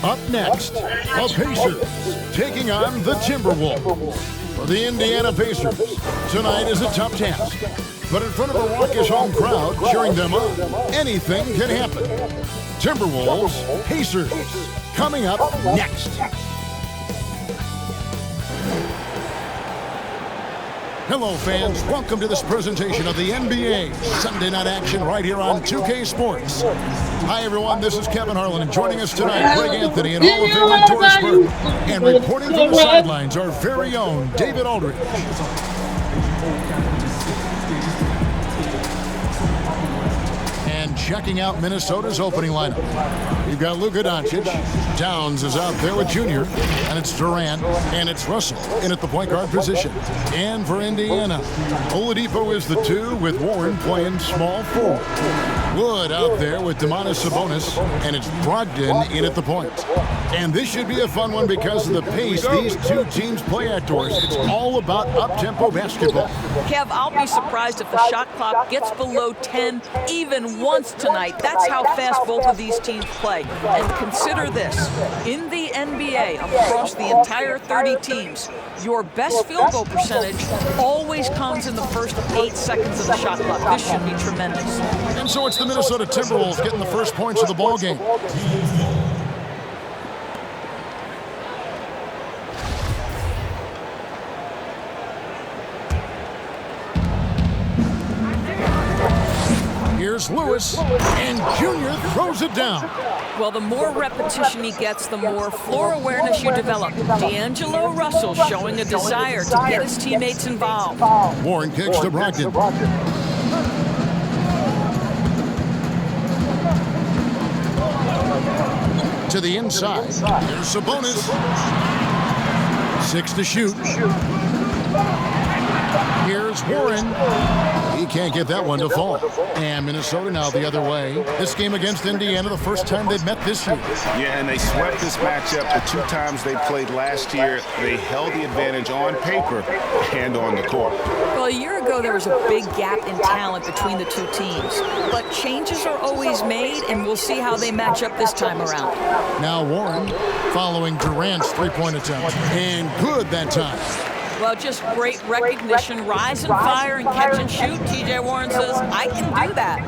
Up next, the Pacers taking on the Timberwolves. For the Indiana Pacers, tonight is a tough task. But in front of a raucous home crowd cheering them on, anything can happen. Timberwolves, Pacers, coming up next. Hello, fans. Welcome to this presentation of the NBA Sunday Night Action right here on 2K Sports. Hi, everyone. This is Kevin Harlan, and joining us tonight, Greg Anthony and Hall of Famer Doris Burke. And reporting from the sidelines, our very own David Aldridge. And checking out Minnesota's opening lineup, we've got Luka Doncic. Downs is out there with Junior, and it's Durant, and it's Russell in at the point guard position. And for Indiana, Oladipo is the 2 with Warren playing small forward. Wood out there with Domantas Sabonis, and it's Brogdon in at the point. And this should be a fun one because of the pace these two teams play outdoors. It's all about up-tempo basketball. Kev, I'll be surprised if the shot clock gets below 10 even once tonight. That's how fast both of these teams play. And consider this. In the NBA, across the entire 30 teams, your best field goal percentage always comes in the first 8 seconds of the shot clock. This should be tremendous. And so it's the Minnesota Timberwolves getting the first points of the ball game. Here's Lewis, and Junior throws it down. Well, the more repetition he gets, the more floor awareness you develop. D'Angelo Russell showing a desire to get his teammates involved. Warren kicks to Brogdon. To the inside. There's Sabonis. 6 to shoot. Here's Warren. He can't get that one to fall. And Minnesota now the other way. This game against Indiana, the first time they've met this year. Yeah, and they swept this matchup the 2 times they played last year. They held the advantage on paper and on the court. Well, a year ago, there was a big gap in talent between the two teams. But changes are always made, and we'll see how they match up this time around. Now Warren following Durant's three-point attempt. And good that time. Well, just great recognition, rise and fire and catch and shoot. TJ Warren says, I can do that.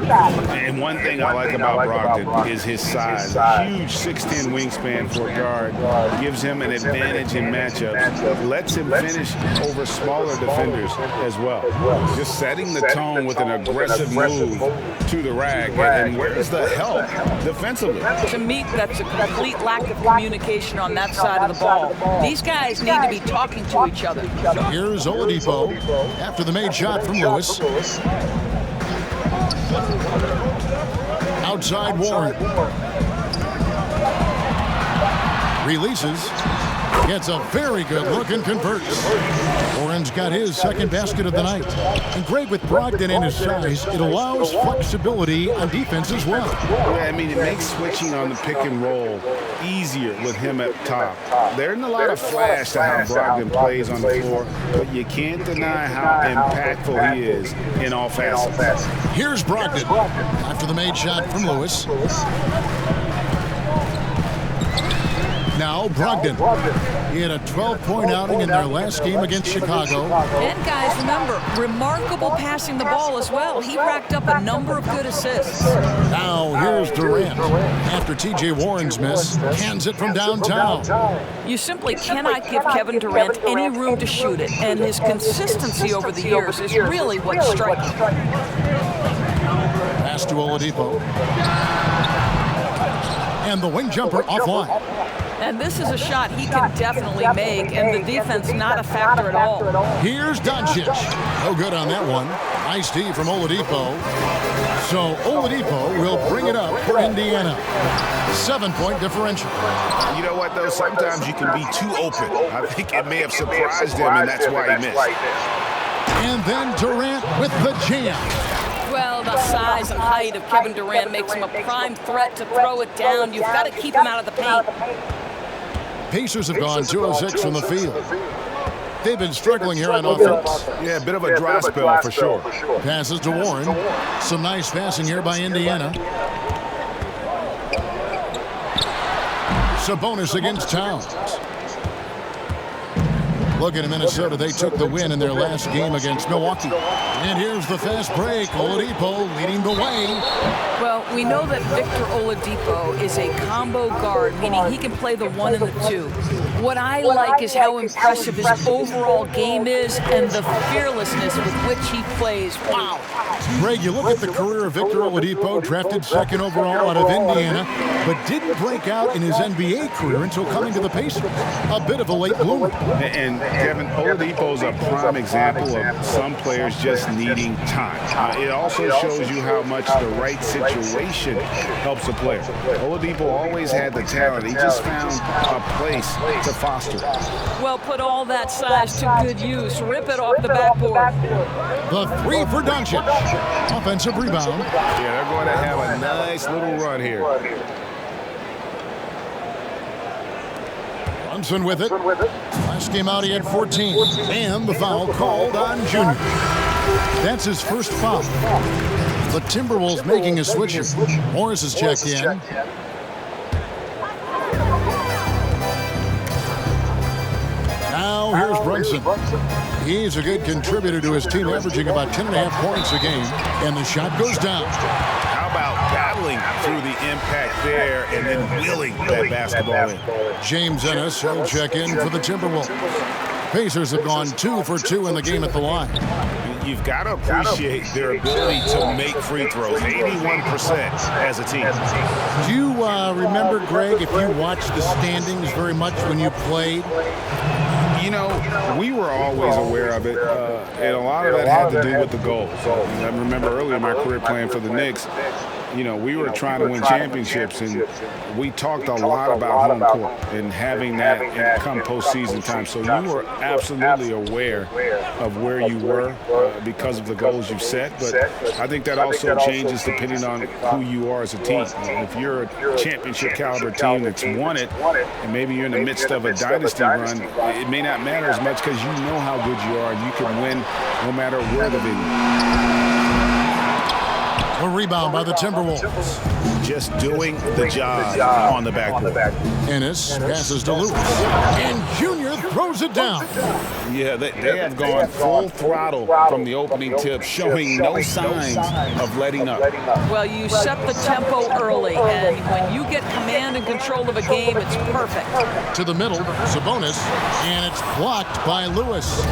And one thing I like about Brogdon is his size. A huge 6'10" wingspan for a guard gives him an advantage in matchups. Lets him finish over smaller defenders as well. Just setting the tone with an aggressive move to the rack. And where's the help defensively? To me, that's a complete lack of communication on that side of the ball. These guys need to be talking to each other. Here's Oladipo after the made shot from Lewis. Outside Warren. Releases. Gets a very good look and converts. Warren's got his second basket of the night. And great with Brogdon and his size, it allows flexibility on defense as well. Yeah, I mean, it makes switching on the pick and roll easier with him at top. There isn't a lot of flash to how Brogdon plays on the floor, but you can't deny how impactful he is in all facets. Here's Brogdon after the made shot from Lewis. Now Brogdon. He had a 12-point outing in their last game against Chicago. And guys, remember, remarkable passing the ball as well. He racked up a number of good assists. Now here's Durant. After TJ Warren's miss, hands it from downtown. You simply cannot give Kevin Durant any room to shoot it, and his consistency over the years is really what's striking. Pass to Oladipo. And the wing jumper offline. And this is a shot he can definitely make, and the defense not a factor at all. Here's Doncic. No good on that one. Nice D from Oladipo. So Oladipo will bring it up for Indiana. 7-point differential. You know what, though? Sometimes you can be too open. I think it may have surprised him, and that's why he missed. And then Durant with the jam. Well, the size and height of Kevin Durant makes him a prime threat to throw it down. You've got to keep him out of the paint. Pacers have gone 2 of 6 from the field. They've been struggling here on offense. Yeah, a bit of a dry spell for sure. Passes to Warren. Some nice passing here by Indiana. Sabonis against Towns. Looking at Minnesota, they took the win in their last game against Milwaukee. And here's the fast break. Oladipo leading the way. Well, we know that Victor Oladipo is a combo guard, meaning he can play the 1 and the 2. What I like is how impressive his overall game is and the fearlessness with which he plays. Wow. Greg, you look at the career of Victor Oladipo, drafted 2nd overall out of Indiana, but didn't break out in his NBA career until coming to the Pacers. A bit of a late bloomer. And Kevin, Oladipo's a prime example of some players just needing time. It also shows you how much the right situation helps a player. Oladipo always had the talent. He just found a place to foster. Well, put all that size to good use. Rip it off the backboard. The 3 for Doncic. Offensive rebound. Yeah, they're going to have a nice little run here. Brunson with it. Last game out, he had 14. And the foul called on Junior. That's his first foul. The Timberwolves making a switcher. Morris has checked in. Now here's Brunson. He's a good contributor to his team, averaging about 10.5 points a game. And the shot goes down. How about battling through the impact there and then wheeling that basketball in? James Ennis will check in for the Timberwolves. Pacers have gone 2 for 2 in the game at the line. You've got to appreciate their ability to make free throws, 81% as a team. Do you remember, Greg, if you watched the standings very much when you played? You know, we were always aware of it, and a lot of that had to do with the goals. I remember early in my career playing for the Knicks, you know, we were trying to win championships, and we talked a lot about home court and having that come postseason time. So you were absolutely aware of where you were because of the goals you've set. But I think that also changes depending on who you are as a team. If you're a championship caliber team that's won it, and maybe you're in the midst of a dynasty run, it may not matter as much because you know how good you are and you can win no matter where the venue. A rebound by the Timberwolves. Just doing the job on the backboard. Ennis passes to Lewis. And Junior throws it down. Yeah, they have gone full throttle from the opening tip, showing no signs of letting up. Well, you set the tempo early, and when you get command and control of a game, it's perfect. To the middle, Sabonis, and it's blocked by Lewis.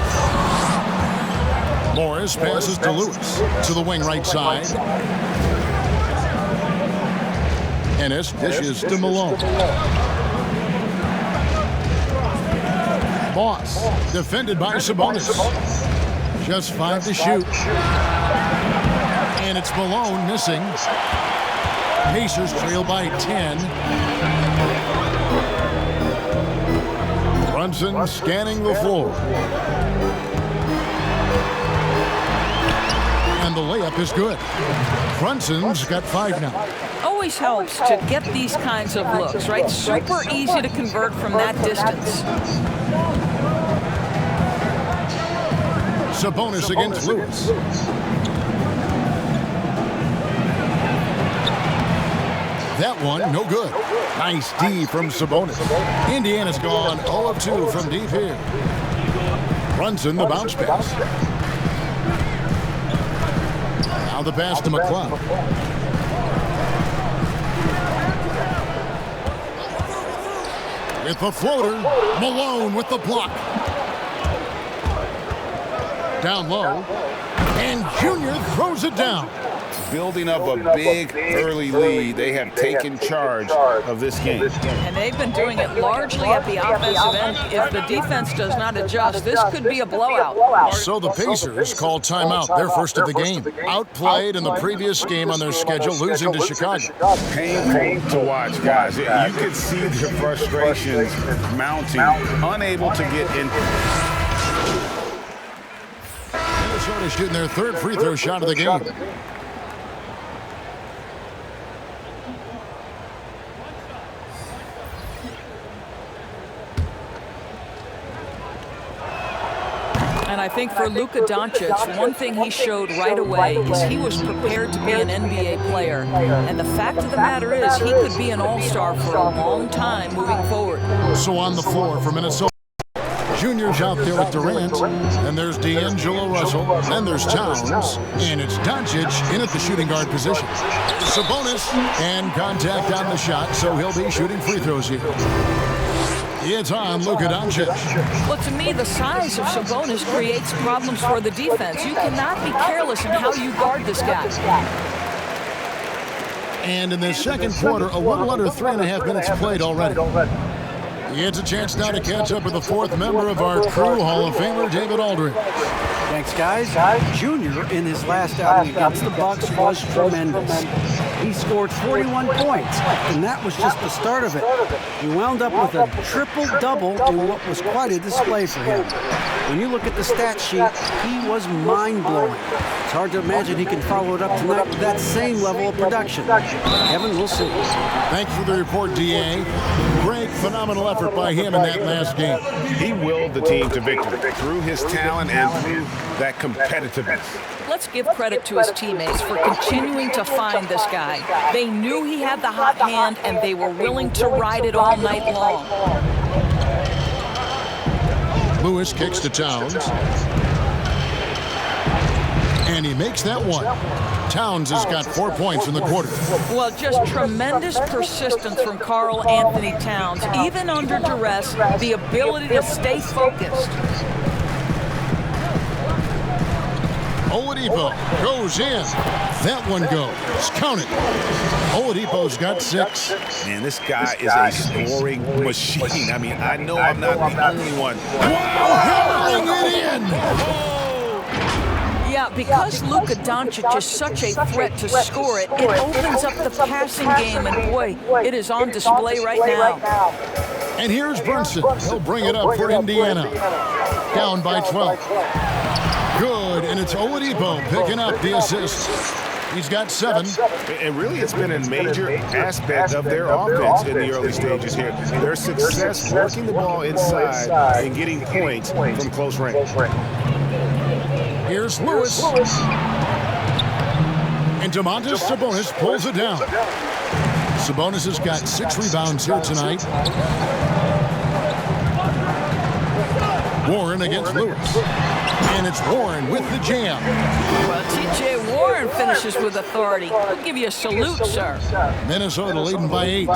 Morris passes to Lewis. To the wing right side. Ennis dishes to Malone. Moss, defended by Sabonis. Just 5 to shoot. And it's Malone missing. Pacers trail by 10. Brunson scanning the floor. And the layup is good. Brunson's got 5 now. Always helps to get these kinds of looks, right? Super easy to convert from that distance. Sabonis against Lewis. That one, no good. Nice D from Sabonis. Indiana's gone 0 of 2 from deep here. Brunson, the bounce pass. Now the pass to McClung. With the floater, Malone with the block. Down low, and Junior throws it down. Building up a big early lead, they have taken charge of this game. And they've been doing it largely at the offensive end. If the defense does not adjust, this could be a blowout. So the Pacers call timeout, their first of the game. Outplayed in the previous game on their schedule, losing to Chicago. Painful to watch, guys. You can see their frustrations mounting, unable to get in. Minnesota shooting their 3rd free throw shot of the game. And I think for Luka Doncic, one thing he showed right away is he was prepared to be an NBA player. And the fact of the matter is he could be an all-star for a long time moving forward. So on the floor for Minnesota, Junior's out there with Durant, and there's D'Angelo Russell, and there's Towns, and it's Doncic in at the shooting guard position. Sabonis, and contact on the shot, so he'll be shooting free throws here. It's on Luka Doncic. Well, to me, the size of Sabonis creates problems for the defense. You cannot be careless in how you guard this guy. And in this second quarter, a little under 3.5 minutes played already. It's a chance now to catch up with the fourth member of our crew, Hall of Famer David Aldridge. Thanks, guys. Junior, in his last outing against the Bucks, was tremendous. He scored 41 points, and that was just the start of it. He wound up with a triple-double in what was quite a display for him. When you look at the stat sheet, he was mind-blowing. It's hard to imagine he can follow it up tonight with that same level of production. Kevin, we'll see. Thanks for the report, D.A. Great, phenomenal effort by him in that last game. He willed the team to victory through his talent and through that competitiveness. Let's give credit to his teammates for continuing to find this guy. They knew he had the hot hand, and they were willing to ride it all night long. Lewis kicks to Towns. And he makes that one. Towns has got 4 points in the quarter. Well, just tremendous persistence from Karl Anthony Towns. Even under duress, the ability to stay focused. Oladipo goes in. That one goes. Count it. Oladipo's got 6. Man, this guy is a scoring machine. I mean, I know I'm not the only one. Hammering it in. Yeah, because Luka Doncic is such a threat to score it, it opens up the passing game, and boy, it is on display right now. And here's Brunson. He'll bring it up for Indiana. Down by 12. Good, and it's Oladipo picking up the assist. He's got 7. And really, it's been a major aspect of their offense in the early stages here. Their success working the ball inside and getting points from close range. Here's Lewis. And Domantas Sabonis pulls it down. Sabonis has got 6 rebounds here tonight. Warren against Lewis. And it's Warren with the jam. Well, T.J. Warren finishes with authority. I'll give you a salute, sir. Minnesota leading by 8.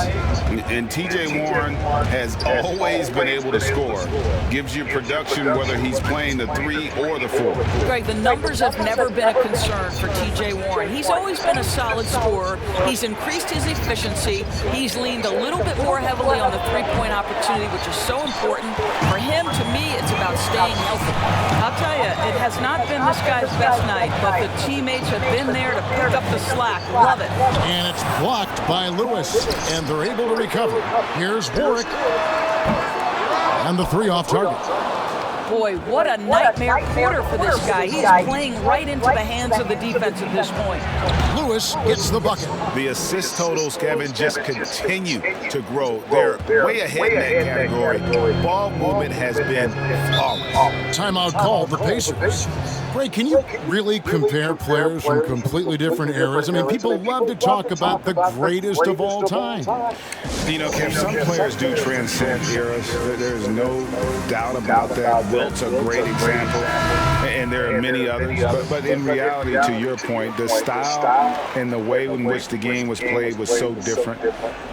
And T.J. Warren has always been able to score. Gives you production whether he's playing the 3 or the 4. Greg, the numbers have never been a concern for T.J. Warren. He's always been a solid scorer. He's increased his efficiency. He's leaned a little bit more heavily on the three-point opportunity, which is so important. For him, to me, it's about staying healthy. I'll tell you, it has not been this guy's best night, but the teammates have been there to pick up the slack. Love it. And it's blocked by Lewis, and they're able to recover. Here's Warwick. And the 3 off target. Boy, what a nightmare quarter for this guy. He's playing right into the hands of the defense at this point. Lewis gets the bucket. The assist totals, Kevin, just continue to grow. They're way ahead in that category. Ball movement has been flawless. Timeout called the Pacers. Greg, can you really compare players from completely different eras? I mean, people love to talk about the greatest of all time. You know, Kev, some players do transcend eras. There's no doubt about that. Wilt's a great example, and there are many others. But in reality, to your point, the style and the way in which the game was played was so different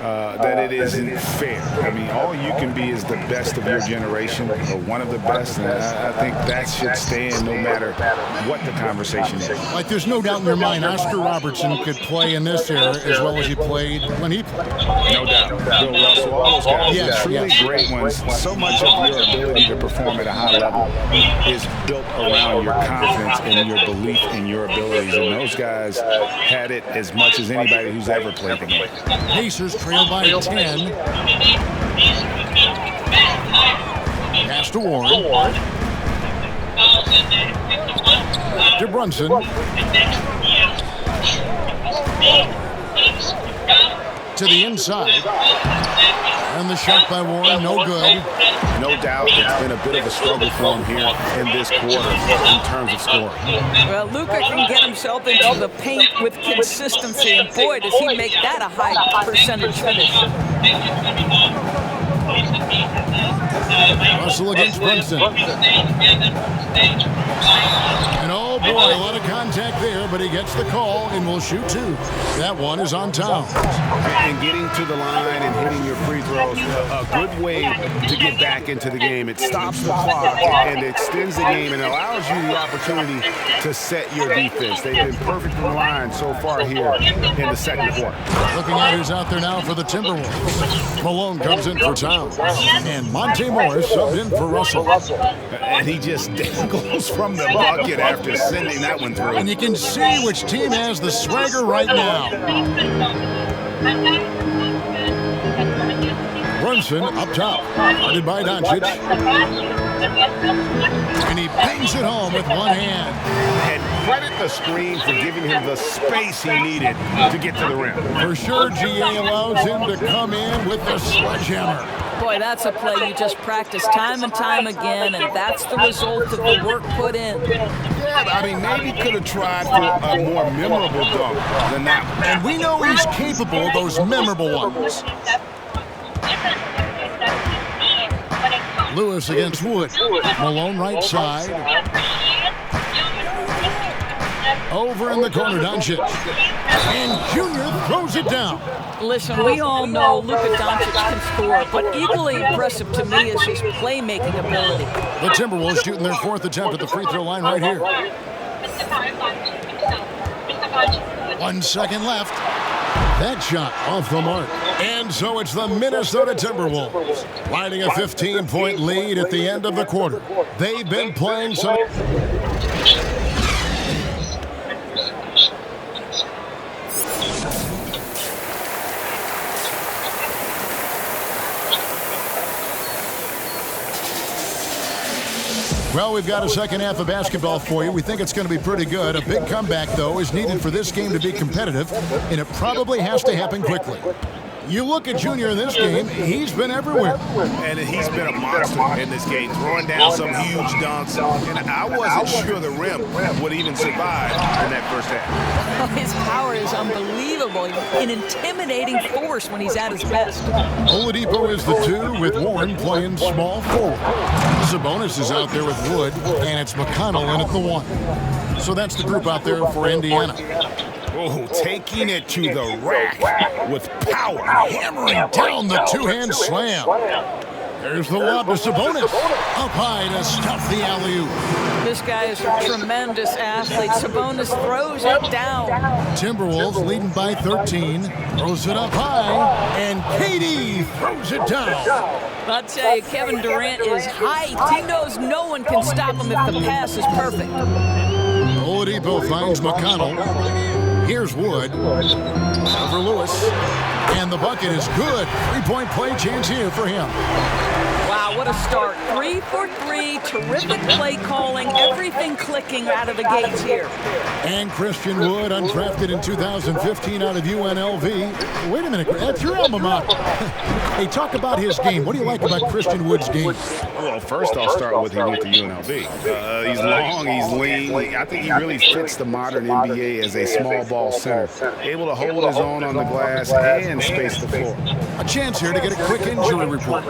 that it isn't fair. I mean, all you can be is the best of your generation, or one of the best, and I think that should stand no matter what the conversation is. Like, there's no doubt in your mind Oscar Robertson could play in this era as well as he played when he played. No doubt. Bill Russell, all those guys, Yes, truly yes. great ones. So much of your ability to perform at a high level is built around your confidence and your belief in your abilities. And those guys had it as much as anybody who's ever played the game. Pacers trail by 10. Pass to Warren. To Brunson. to the inside. And the shot by Warren, no good. No doubt it's been a bit of a struggle for him here in this quarter in terms of scoring. Well, Luka can get himself into the paint with consistency, and boy, does he make that a high percentage finish. Russell against Brunson. And oh boy, a lot of contact there, but he gets the call and will shoot two. That one is on Towns. And getting to the line and hitting your free throws, a good way to get back into the game. It stops the clock and extends the game and allows you the opportunity to set your defense. They've been perfect from the line so far here in the second quarter. Looking at who's out there now for the Timberwolves. Malone comes in for Towns. And Monte Morris subbed in for Russell. And he just dangles from the bucket after sending that one through. And you can see which team has the swagger right now. Brunson up top, guarded by Doncic. And he bangs it home with one hand. And credit the screen for giving him the space he needed to get to the rim. For sure, GA allows him to come in with the sledgehammer. Boy, that's a play you just practice time and time again, and that's the result of the work put in. Yeah, I mean, maybe could have tried for a more memorable dunk than that one. And we know he's capable of those memorable ones. Lewis against Wood. Malone right side. Over in the corner, Doncic. And Junior throws it down. Listen, we all know Luka Doncic can score, but equally impressive to me is his playmaking ability. The Timberwolves shooting their fourth attempt at the free throw line right here. 1 second left. That shot off the mark. And so it's the Minnesota Timberwolves riding a 15-point lead at the end of the quarter. They've been playing some... Well, we've got a second half of basketball for you. We think it's going to be pretty good. A big comeback, though, is needed for this game to be competitive, and it probably has to happen quickly. You look at Junior in this game, he's been everywhere. And he's been a monster in this game, throwing down some huge dunks. And I wasn't sure the rim would even survive in that first half. His power is unbelievable, an intimidating force when he's at his best. Oladipo is the 2 with Warren playing small forward. Sabonis is out there with Wood, and it's McConnell in at the 1. So that's the group out there for Indiana. Oh, taking it to the rack with power, hammering down the two-hand slam. There's the lob to Sabonis. Up high to stuff the alley-oop. This guy is a tremendous athlete. Sabonis throws it down. Timberwolves leading by 13. Throws it up high. And KD throws it down. I'll tell you, Kevin Durant is hyped. He knows no one can stop him if the pass is perfect. Oladipo finds McConnell. Here's Wood. Over Lewis. And the bucket is good. 3-point play chance here for him. Wow, what a start. 3 for 3. Terrific play calling. Everything clicking out of the gates here. And Christian Wood, undrafted in 2015 out of UNLV. Wait a minute, that's your alma mater. Hey, talk about his game. What do you like about Christian Wood's game? Well, first I'll start with he went to UNLV. He's long, he's lean. I think he really fits the modern NBA as a small ball center. Able to hold his own on the glass and space the floor. A chance here to get a quick injury report.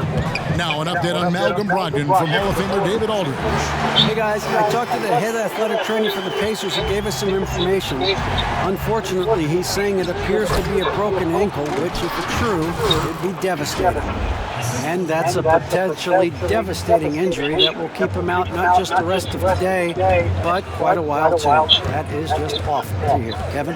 Now an update on Malcolm Brogdon from Hall of Famer David Aldridge. Hey guys, I talked to the head athletic trainer for the Pacers who gave us some information. Unfortunately, he's saying it appears to be a broken ankle, which if it's true, would be devastating. And that's a potentially devastating injury that will keep him out not just the rest of today, but quite a while too. That is just awful to hear. Kevin?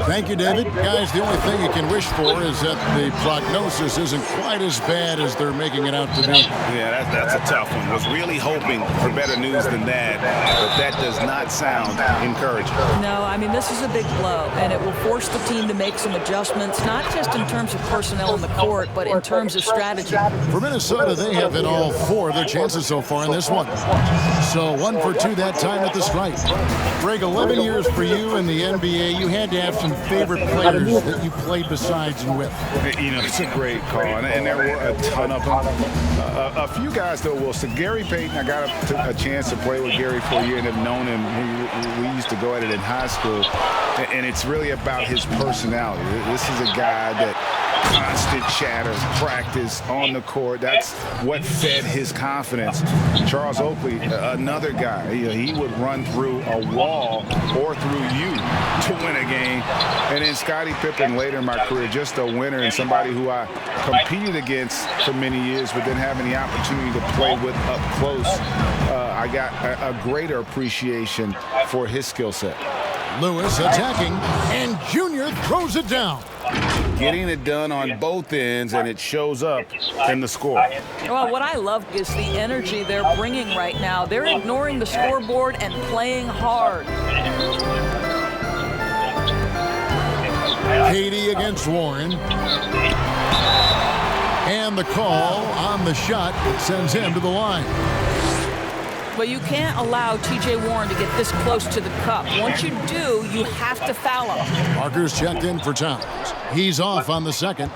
Thank you, David. Guys, the only thing you can wish for is that the prognosis isn't quite as bad as they're making it out to be. Yeah, that's a tough one. Was really hoping for better news than that, but that does not sound encouraging. No, I mean, this is a big blow, and it will force the team to make some adjustments, not just in terms of personnel on the court, but in terms of strategy. For Minnesota, they have hit all 4 of their chances so far in this one. So 1 for 2 that time at the stripe. Greg, 11 years for you in the NBA. You had to have some favorite players that you played besides and with. You know, it's a great call, and there were a ton of them. A few guys, though, will say Gary Payton. I got a chance to play with Gary for a year and have known him. We used to go at it in high school, and it's really about his personality. This is a guy that constant chatter, practice on the court. That's what fed his confidence. Charles Oakley, another guy, he would run through a wall or through you to win a game. And then Scottie Pippen later in my career, just a winner and somebody who I competed against for many years, but then having the opportunity to play with up close, I got a greater appreciation for his skill set. Lewis attacking, and Junior throws it down. Getting it done on both ends, and it shows up in the score. Well, what I love is the energy they're bringing right now. They're ignoring the scoreboard and playing hard. Katie against Warren. And the call on the shot sends him to the line. But you can't allow T.J. Warren to get this close to the cup. Once you do, you have to foul him. Marker's checked in for Towns. He's off on the second.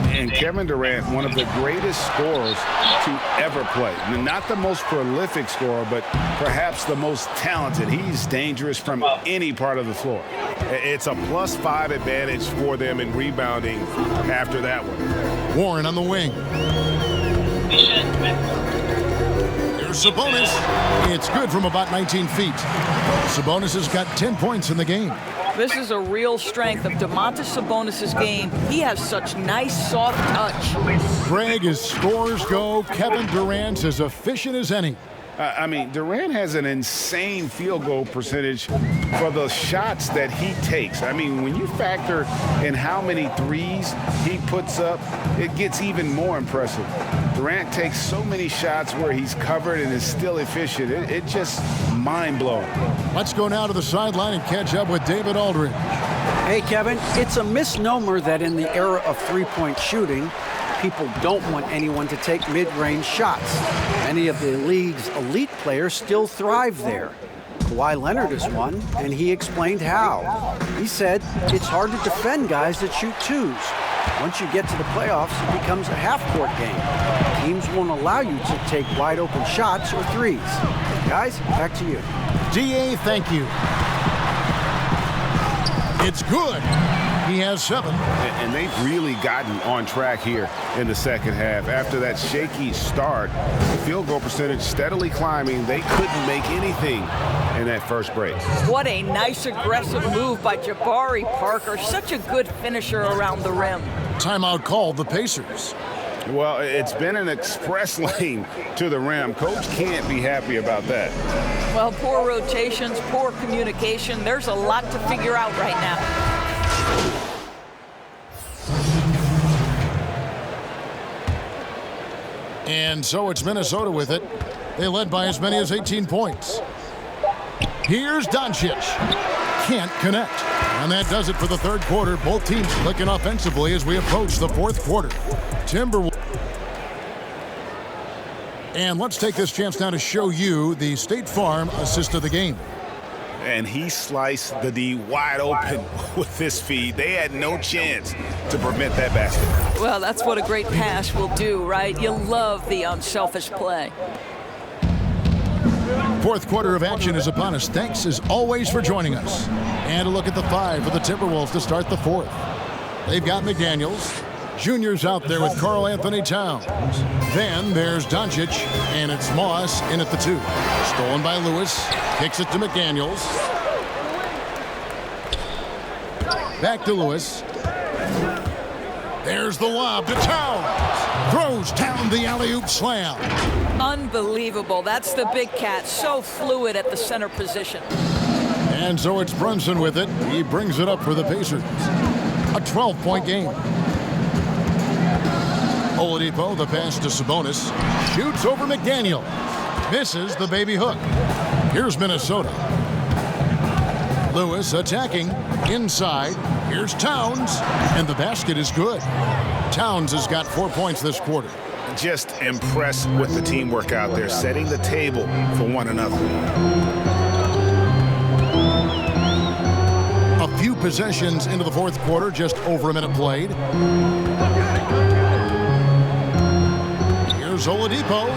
And Kevin Durant, one of the greatest scorers to ever play. Not the most prolific scorer, but perhaps the most talented. He's dangerous from any part of the floor. It's a +5 advantage for them in rebounding after that one. Warren on the wing. Here's Sabonis. It's good from about 19 feet. Sabonis has got 10 points in the game. This is a real strength of Domantas Sabonis' game. He has such nice, soft touch. Greg, as scores go, Kevin Durant's as efficient as any. I mean, Durant has an insane field goal percentage for the shots that he takes. I mean, when you factor in how many threes he puts up, it gets even more impressive. Durant takes so many shots where he's covered and is still efficient. It's just mind-blowing. Let's go now to the sideline and catch up with David Aldridge. Hey, Kevin, it's a misnomer that in the era of three-point shooting, people don't want anyone to take mid-range shots. Many of the league's elite players still thrive there. Kawhi Leonard is one, and he explained how. He said it's hard to defend guys that shoot twos. Once you get to the playoffs, it becomes a half-court game. Teams won't allow you to take wide-open shots or threes. Guys, back to you. D.A., thank you. It's good. He has 7. And they've really gotten on track here in the second half. After that shaky start, the field goal percentage steadily climbing. They couldn't make anything in that first break. What a nice, aggressive move by Jabari Parker. Such a good finisher around the rim. Timeout called the Pacers. Well, it's been an express lane to the rim. Coach can't be happy about that. Well, poor rotations, poor communication. There's a lot to figure out right now. And so it's Minnesota with it. They led by as many as 18 points. Here's Doncic. Can't connect. And that does it for the third quarter. Both teams clicking offensively as we approach the fourth quarter. Timberwolves. And let's take this chance now to show you the State Farm assist of the game. And he sliced the D wide open with his feed. They had no chance to prevent that basket. Well, that's what a great pass will do, right? You love the unselfish play. Fourth quarter of action is upon us. Thanks as always for joining us. And a look at the 5 for the Timberwolves to start the fourth. They've got McDaniels. Junior's out there with Karl Anthony Towns. Then there's Doncic, and it's Moss in at the 2. Stolen by Lewis. Kicks it to McDaniels. Back to Lewis. There's the lob to Towns. Throws down the alley-oop slam. Unbelievable. That's the big cat. So fluid at the center position. And so it's Brunson with it. He brings it up for the Pacers. A 12-point game. Oladipo, the pass to Sabonis. Shoots over McDaniel. Misses the baby hook. Here's Minnesota. Lewis attacking. Inside. Here's Towns. And the basket is good. Towns has got 4 points this quarter. Just impressed with the teamwork out there, setting the table for one another. A few possessions into the fourth quarter, just over a minute played. Here's Oladipo.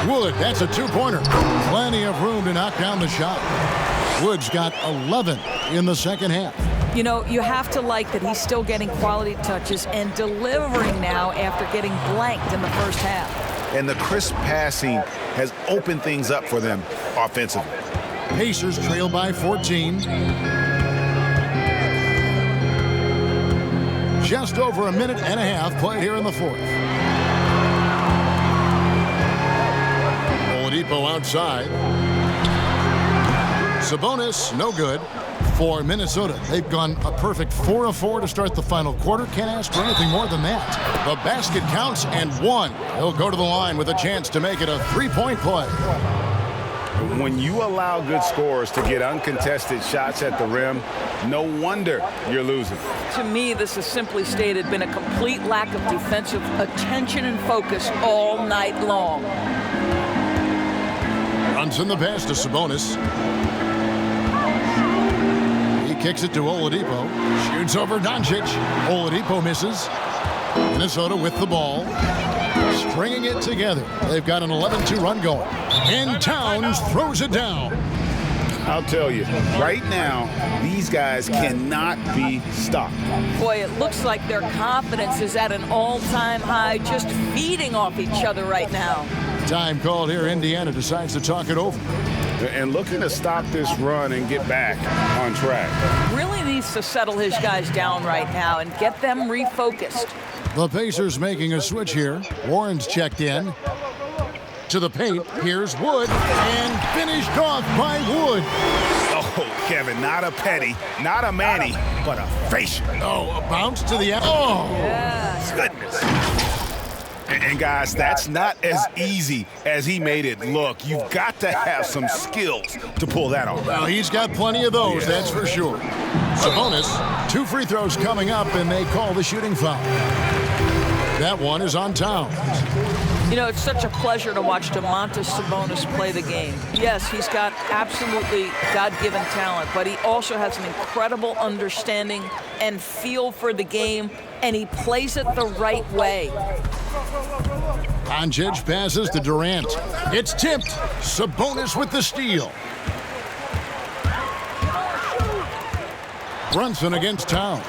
Wood, that's a two-pointer. Plenty of room to knock down the shot. Wood's got 11 in the second half. You know, you have to like that he's still getting quality touches and delivering now after getting blanked in the first half. And the crisp passing has opened things up for them offensively. Pacers trail by 14. Just over a minute and a half played here in the fourth. Oladipo outside. Sabonis, no good. For Minnesota, they've gone a perfect 4 of 4 to start the final quarter. Can't ask for anything more than that. The basket counts and one. He'll go to the line with a chance to make it a three-point play. When you allow good scorers to get uncontested shots at the rim, no wonder you're losing. To me, this has simply stated been a complete lack of defensive attention and focus all night long. Runs in the pass to Sabonis. Kicks it to Oladipo. Shoots over Doncic. Oladipo misses. Minnesota with the ball. Stringing it together. They've got an 11-2 run going. And Towns throws it down. I'll tell you, right now, these guys cannot be stopped. Boy, it looks like their confidence is at an all-time high, just feeding off each other right now. Time called here. Indiana decides to talk it over. And looking to stop this run and get back on track. Really needs to settle his guys down right now and get them refocused. The Pacers making a switch here. Warren's checked in. To the paint. Here's Wood. And finished off by Wood. Oh, Kevin, not a Petty, not a Manny, but a facial. Oh, a bounce to the... Oh! Yeah. Goodness. And guys, that's not as easy as he made it look. You've got to have some skills to pull that off. Well, he's got plenty of those, that's for sure. Sabonis, 2 free throws coming up, and they call the shooting foul. That one is on Towns. You know, it's such a pleasure to watch Domantas Sabonis play the game. Yes, he's got absolutely God-given talent, but he also has an incredible understanding and feel for the game, and he plays it the right way. Doncic passes to Durant. It's tipped. Sabonis with the steal. Brunson against Towns.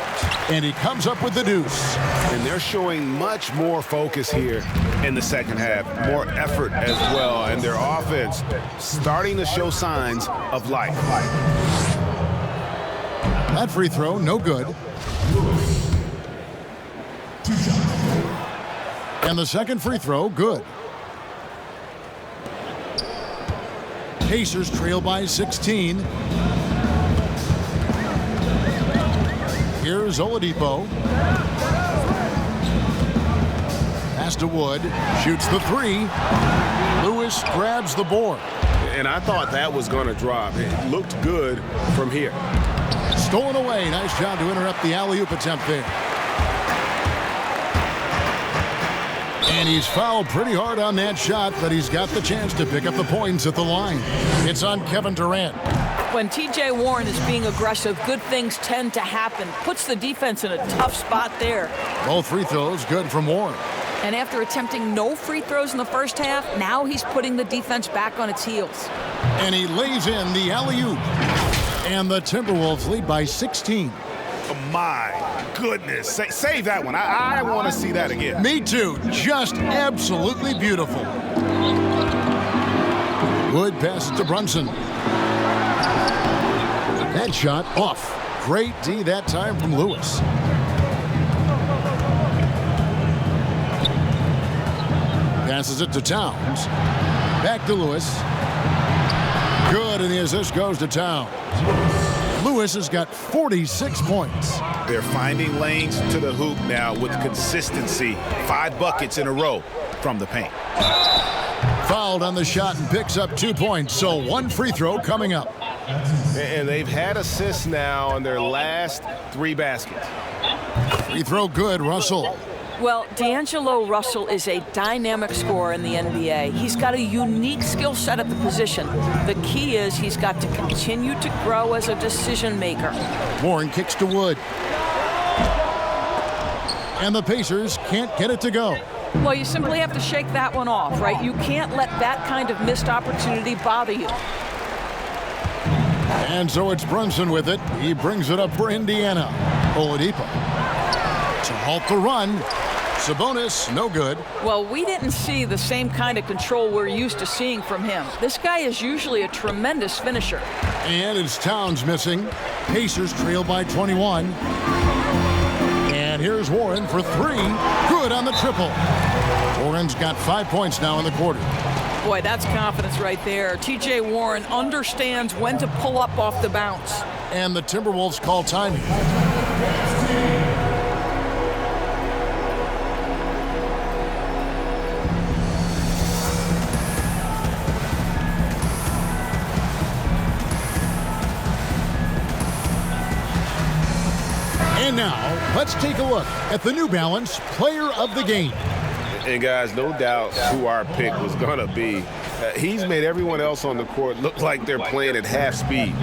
And he comes up with the deuce. And they're showing much more focus here in the second half. More effort as well. And their offense starting to show signs of life. That free throw, no good. And the second free throw, good. Pacers trail by 16. Here's Oladipo. Pass to Wood. Shoots the three. Lewis grabs the board. And I thought that was going to drop. It looked good from here. Stolen away. Nice job to interrupt the alley-oop attempt there. And he's fouled pretty hard on that shot, but he's got the chance to pick up the points at the line. It's on Kevin Durant. When T.J. Warren is being aggressive, good things tend to happen. Puts the defense in a tough spot there. Both free throws good from Warren. And after attempting no free throws in the first half, now he's putting the defense back on its heels. And he lays in the alley-oop. And the Timberwolves lead by 16. Oh, my goodness. Save that one. I want to see that again. Me too. Just absolutely beautiful. Wood passes to Brunson. That shot off. Great D that time from Lewis. Passes it to Towns. Back to Lewis. Good, and the assist goes to Towns. Lewis has got 46 points. They're finding lanes to the hoop now with consistency. 5 buckets in a row from the paint. Fouled on the shot and picks up 2 points, so 1 free throw coming up. And they've had assists now on their last 3 baskets. Free throw good, Russell. Well, D'Angelo Russell is a dynamic scorer in the NBA. He's got a unique skill set at the position. The key is he's got to continue to grow as a decision maker. Warren kicks to Wood. And the Pacers can't get it to go. Well, you simply have to shake that one off, right? You can't let that kind of missed opportunity bother you. And so it's Brunson with it. He brings it up for Indiana. Oladipo to halt the run. Sabonis, no good. Well, we didn't see the same kind of control we're used to seeing from him. This guy is usually a tremendous finisher. And it's Towns missing. Pacers trail by 21. And here's Warren for three. Good on the triple. Warren's got 5 points now in the quarter. Boy, that's confidence right there. T.J. Warren understands when to pull up off the bounce. And the Timberwolves call time. And now, let's take a look at the New Balance Player of the Game. And guys, no doubt who our pick was going to be. He's made everyone else on the court look like they're playing at half speed.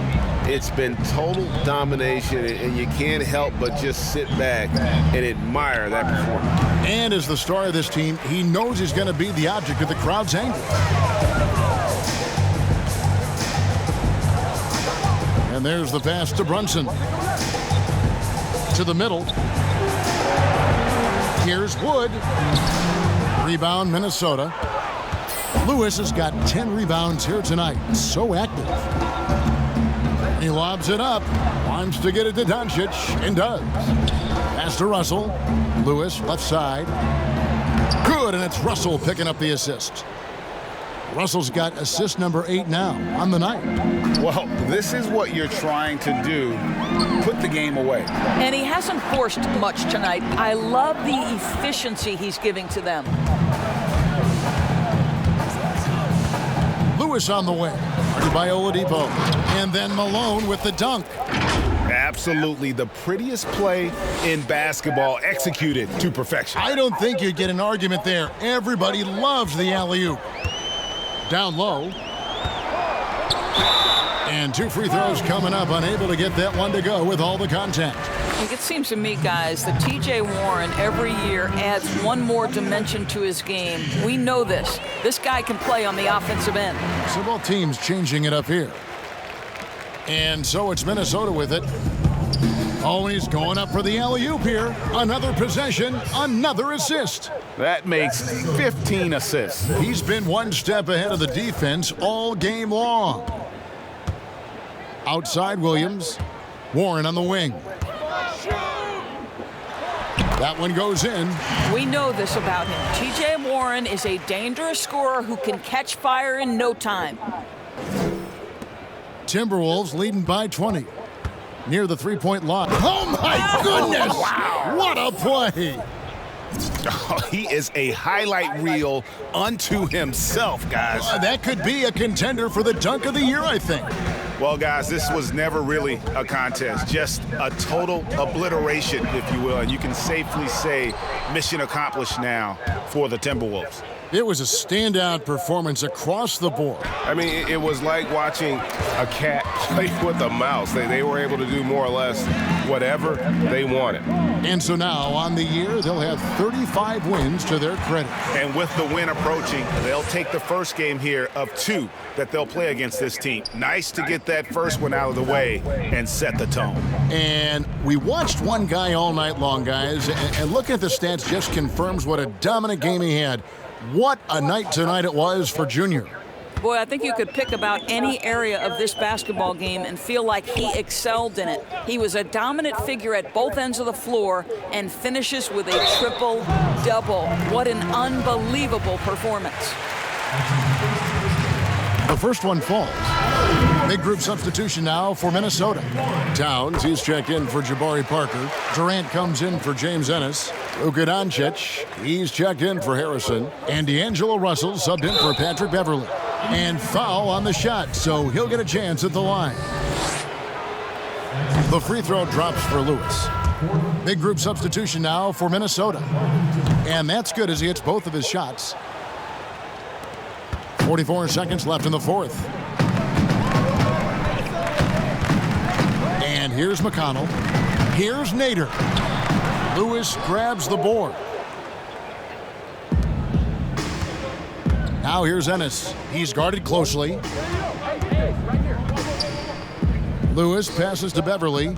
It's been total domination, and you can't help but just sit back and admire that performance. And as the star of this team, he knows he's going to be the object of the crowd's anger. And there's the pass to Brunson. To the middle. Here's Wood. Rebound, Minnesota. Lewis has got 10 rebounds here tonight. So active. He lobs it up. Wants to get it to Doncic, and does. Pass to Russell. Lewis, left side. Good, and it's Russell picking up the assist. Russell's got assist number 8 now on the night. Well, this is what you're trying to do. Put the game away. And he hasn't forced much tonight. I love the efficiency he's giving to them. Lewis on the way. Guarded by Oladipo. And then Malone with the dunk. Absolutely the prettiest play in basketball, executed to perfection. I don't think you get an argument there. Everybody loves the alley-oop. Down low. And 2 free throws coming up, unable to get that one to go with all the contact. It seems to me, guys, that T.J. Warren every year adds one more dimension to his game. We know this. This guy can play on the offensive end. So both teams changing it up here. And so it's Minnesota with it. Oh, and he's going up for the alley-oop here. Another possession, another assist. That makes 15 assists. He's been one step ahead of the defense all game long. Outside Williams. Warren on the wing. That one goes in. We know this about him. T.J. Warren is a dangerous scorer who can catch fire in no time. Timberwolves leading by 20. Near the three-point line. Oh, my goodness! Wow. What a play! Oh, he is a highlight reel unto himself, guys. That could be a contender for the dunk of the year, I think. Well, guys, this was never really a contest, just a total obliteration, if you will, and you can safely say mission accomplished now for the Timberwolves. It was a standout performance across the board. I mean, it was like watching a cat play with a mouse. They were able to do more or less whatever they wanted. And so now, on the year, they'll have 35 wins to their credit. And with the win approaching, they'll take the first game here of 2 that they'll play against this team. Nice to get that first one out of the way and set the tone. And we watched one guy all night long, guys, and looking at the stats just confirms what a dominant game he had. What a night tonight it was for Junior. Boy, I think you could pick about any area of this basketball game and feel like he excelled in it. He was a dominant figure at both ends of the floor and finishes with a triple-double. What an unbelievable performance. The first one falls. Big group substitution now for Minnesota. Towns, he's checked in for Jabari Parker. Durant comes in for James Ennis. Luka Doncic, he's checked in for Harrison. And D'Angelo Russell subbed in for Patrick Beverley. And foul on the shot, so he'll get a chance at the line. The free throw drops for Lewis. Big group substitution now for Minnesota. And that's good as he hits both of his shots. 44 seconds left in the fourth. And here's McConnell. Here's Nader. Lewis grabs the board. Now here's Ennis. He's guarded closely. Lewis passes to Beverly.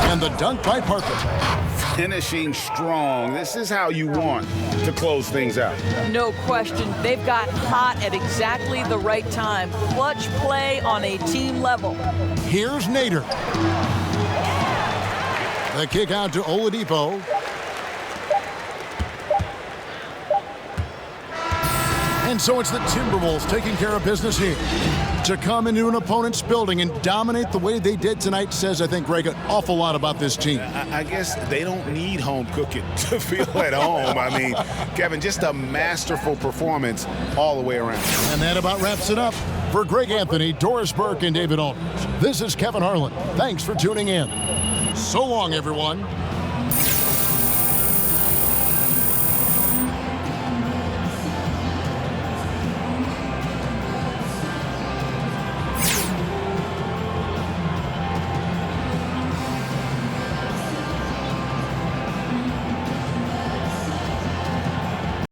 And the dunk by Parker. Finishing strong. This is how you want to close things out. No question. They've got hot at exactly the right time. Clutch play on a team level. Here's Nader. The kick out to Oladipo. And so it's the Timberwolves taking care of business here. To come into an opponent's building and dominate the way they did tonight says, I think, Greg, an awful lot about this team. I guess they don't need home cooking to feel at home. I mean, Kevin, just a masterful performance all the way around. And that about wraps it up. For Greg Anthony, Doris Burke, and David Aldridge, this is Kevin Harlan. Thanks for tuning in. So long, everyone.